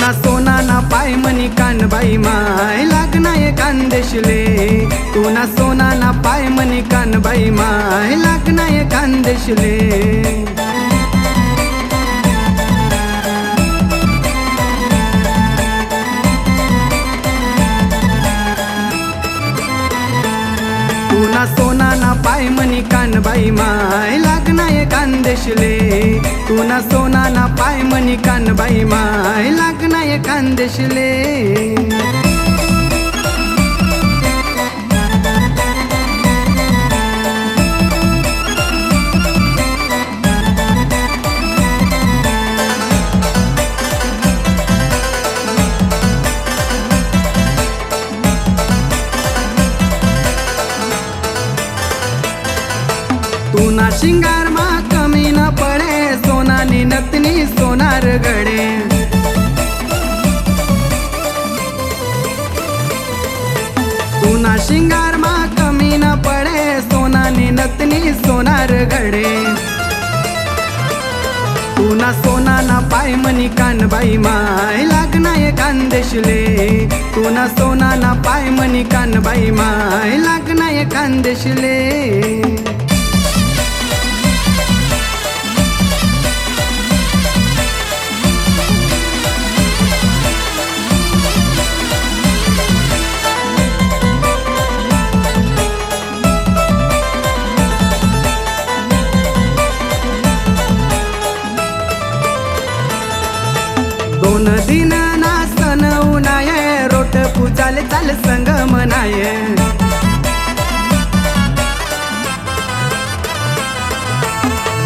पुन्हा सोना ना पाय मनी कानबाई माय लागना ये खानदेशले पुन्हा सोना ना पाय मनी कानबाई माय लागना ये खानदेशले पुन्हा सोना ना पाय मनी कानबाई माय लागना ये खानदेशले पुन्हा सोना ना पाय मनी कानबाई माय लागना ये खानदेशले तुना शिंगार मा कमी न पडे सोनानी नतनी सोनार गडे तुना शिंगार मा कमी न पडे सोनानी नतनी सोनार गडे पुन्हा सोना ना पाय मनी कानबाई माय लागना ये खानदेशले पुन्हा सोना ना पाय मनी कानबाई माय लागना ये खानदेशले दोन दिन ना सन उनाय रोट पूजाले चाल संग मनाय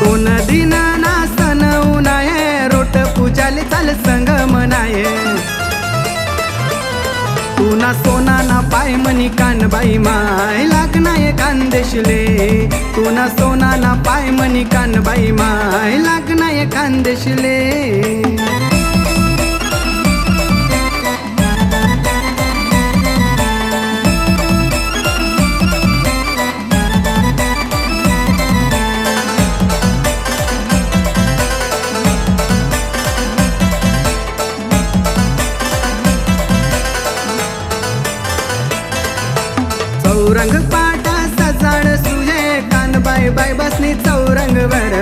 दोन दिन ना सन उनाय रोट पूजाले चाल संग मनाय पुन्हा सोना ना पाय मनी कानबाई माय लागना ये खानदेशले पुन्हा सोना ना पाय मनी कानबाई माय लागना ये खानदेशले चौरंग पाटा सजाड सुजे कानबाई बाई बसनी चौरंग वर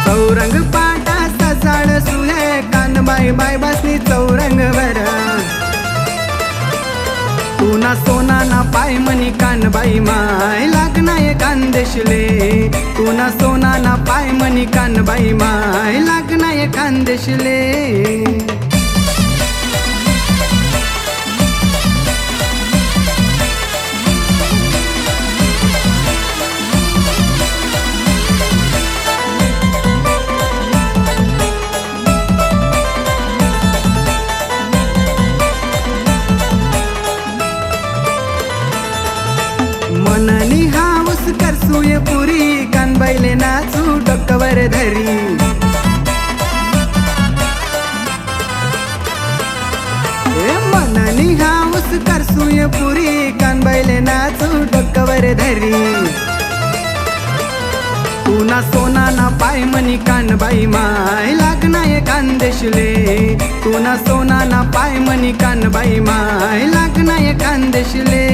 चौरंग पाटा सजाड सुजे कानबाई बाई बसनी चौरंग वर पुन्हा सोना ना पाय मनी कानबाई माय लागना ये खानदेशले पुन्हा सोना ना पाय मनी कानबाई माय लागना ये खानदेशले मननी हाऊस करसूये पुरी कानबाईले नाचू डोक्यावर धरी मननी हाऊस करसूये पुरी कानबाईले नाचू डोक्यावर धरी पुन्हा सोना ना पाय मनी कानबाई माय लागना ये खानदेशले पुन्हा सोना ना पाय मनी कानबाई माय लागना ये खानदेशले